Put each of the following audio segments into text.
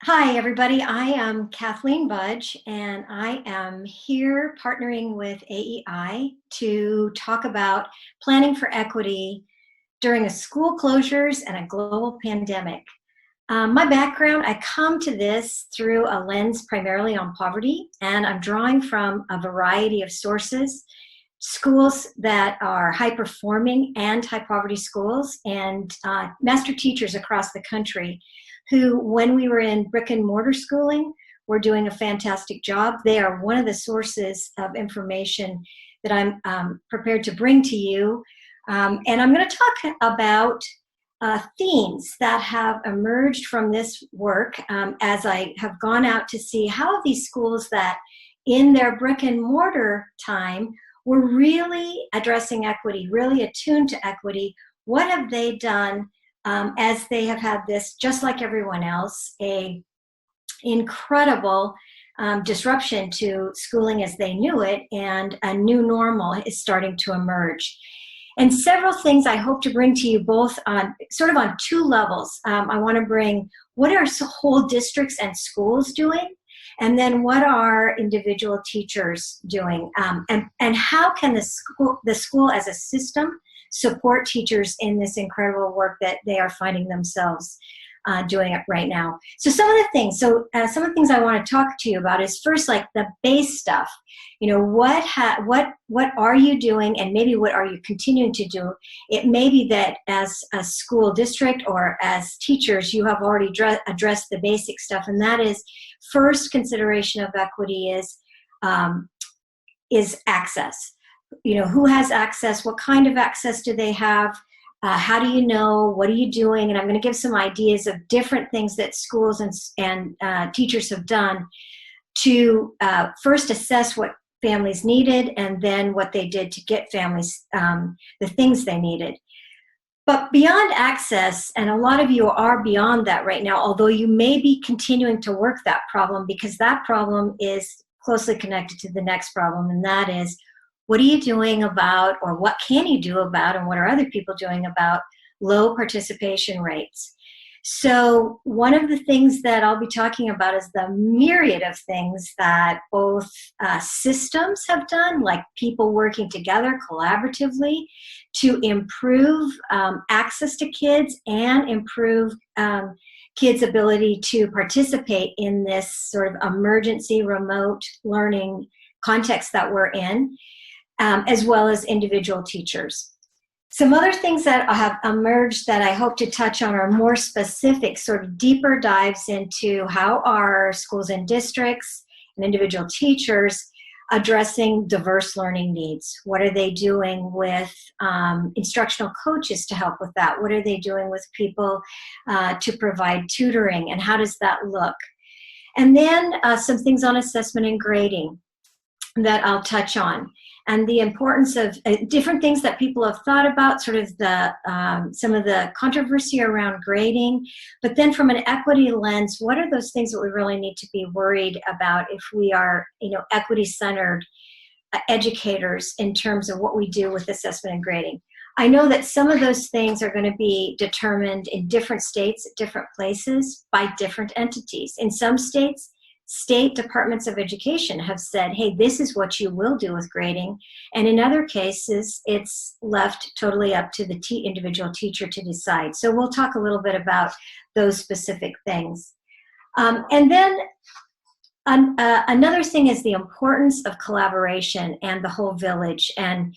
Hi, everybody. I am Kathleen Budge, and I am here partnering with AEI to talk about planning for equity during a school closures and a global pandemic. My background, I come to this through a lens primarily on poverty, and I'm drawing from a variety of sources. Schools that are high-performing and high-poverty schools, and master teachers across the country who, when we were in brick and mortar schooling, were doing a fantastic job. They are one of the sources of information that I'm prepared to bring to you. And I'm going to talk about themes that have emerged from this work as I have gone out to see how these schools that in their brick and mortar time were really addressing equity, really attuned to equity. What have they done as they have had this, just like everyone else, a incredible disruption to schooling as they knew it, and a new normal is starting to emerge. And several things I hope to bring to you both on sort of on two levels. I want to bring what are whole districts and schools doing, and then what are individual teachers doing, and how can the school as a system support teachers in this incredible work that they are finding themselves doing it right now. So some of the things I want to talk to you about is first, like the base stuff. You know, what are you doing, and maybe what are you continuing to do? It may be that as a school district or as teachers, you have already addressed the basic stuff, and that is first consideration of equity is access. You know, who has access? What kind of access do they have? How do you know? What are you doing? And I'm going to give some ideas of different things that schools and teachers have done to first assess what families needed, and then what they did to get families the things they needed. But beyond access, and a lot of you are beyond that right now, although you may be continuing to work that problem, because that problem is closely connected to the next problem, and that is, what are you doing about, or what can you do about, and what are other people doing about low participation rates? So one of the things that I'll be talking about is the myriad of things that both systems have done, like people working together collaboratively to improve access to kids and improve kids' ability to participate in this sort of emergency remote learning context that we're in. As well as individual teachers. Some other things that have emerged that I hope to touch on are more specific, sort of deeper dives into how are schools and districts and individual teachers addressing diverse learning needs. What are they doing with instructional coaches to help with that? What are they doing with people to provide tutoring, and how does that look? And then some things on assessment and grading that I'll touch on, and the importance of different things that people have thought about, sort of the some of the controversy around grading, but then from an equity lens, what are those things that we really need to be worried about if we are, equity-centered educators in terms of what we do with assessment and grading? I know that some of those things are going to be determined in different states, at different places, by different entities. In some states, state departments of education have said, hey, this is what you will do with grading. And in other cases, it's left totally up to the individual teacher to decide. So we'll talk a little bit about those specific things. And then another thing is the importance of collaboration and the whole village. And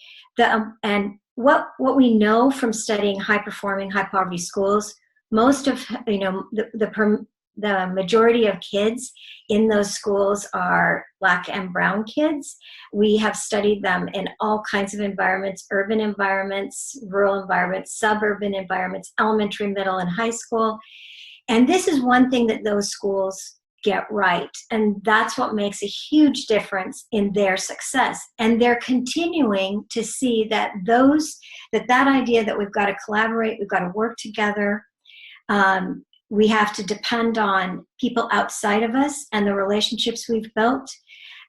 what we know from studying high-performing, high-poverty schools, most of, the majority of kids in those schools are Black and brown kids. We have studied them in all kinds of environments: urban environments, rural environments, suburban environments, elementary, middle, and high school. And this is one thing that those schools get right. And that's what makes a huge difference in their success. And they're continuing to see that that idea that we've got to collaborate, we've got to work together, we have to depend on people outside of us, and the relationships we've built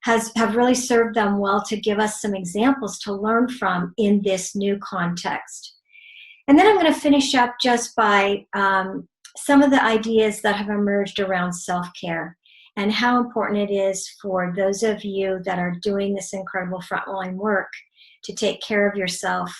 have really served them well to give us some examples to learn from in this new context. And then I'm going to finish up just by some of the ideas that have emerged around self-care and how important it is for those of you that are doing this incredible frontline work to take care of yourself.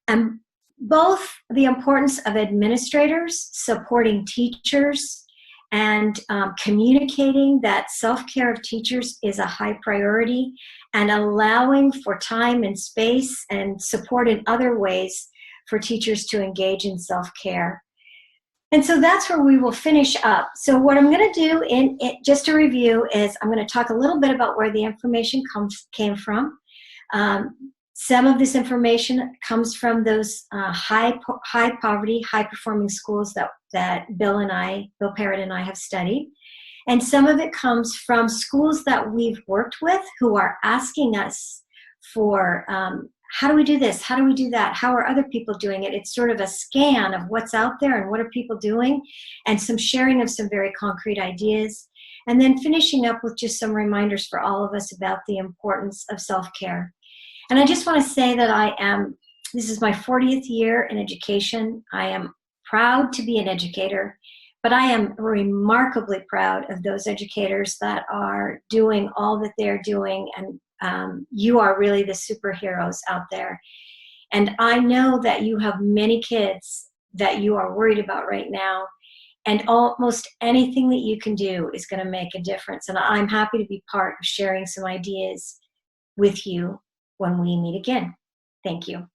And both the importance of administrators supporting teachers and communicating that self-care of teachers is a high priority, and allowing for time and space and support in other ways for teachers to engage in self-care. And so that's where we will finish up. So what I'm going to do, just to review, is I'm going to talk a little bit about where the information came from. Some of this information comes from those high poverty, high performing schools that Bill Parrott and I have studied. And some of it comes from schools that we've worked with who are asking us for, how do we do this? How do we do that? How are other people doing it? It's sort of a scan of what's out there and what are people doing, and some sharing of some very concrete ideas. And then finishing up with just some reminders for all of us about the importance of self-care. And I just want to say that this is my 40th year in education. I am proud to be an educator, but I am remarkably proud of those educators that are doing all that they're doing, and you are really the superheroes out there. And I know that you have many kids that you are worried about right now, and almost anything that you can do is going to make a difference. And I'm happy to be part of sharing some ideas with you when we meet again. Thank you.